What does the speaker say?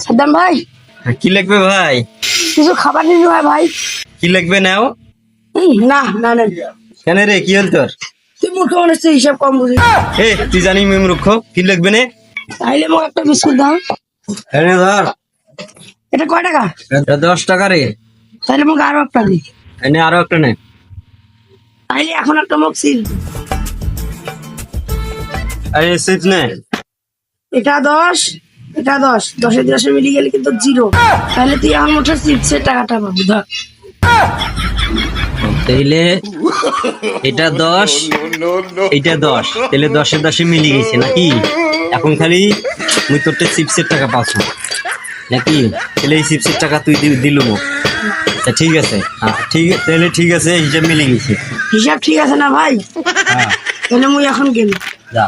সাদ্দাম ভাই, কি লাগবে ভাই? কিছু খাবার নিবি ভাই? কি লাগবে নাও? না না না, কেন রে, কি হল তোর? তুই মূর্খ মানুষ, তুই হিসাব কম বুঝি। তুই জানি আমি মূর্খ। কি লাগবে নে? তাইলে মোক একটা বিস্কুট দাও। এনে ধর। এটা কয় টাকা? এটা 10 টাকা রে। তাইলে মোক আরো একটা দি। এনে আরো একটা নে। তাইলে এখন একটা মোক সিল। আরে সিট নে। এটা 10, এটা 10, 10 10 মিলে গেলে কিন্তু 0। তাহলে তুই আমার মোটর চিপসের টাকাটা পাবি, ধর। তাইলে এটা 10, এটা 10, তাহলে 10 10 মিলে গেছে নাকি? এখন খালি মুই তোরতে চিপসের টাকা পাচ্ছ নাকি? তাহলে এই চিপসের টাকা তুই দিলু মোক। আচ্ছা ঠিক আছে, হ্যাঁ ঠিক, তাহলে ঠিক আছে, হিসাব মিলে গেছে। হিসাব ঠিক আছে না ভাই? হ্যাঁ তাহলে মুই এখন গেলি। যা।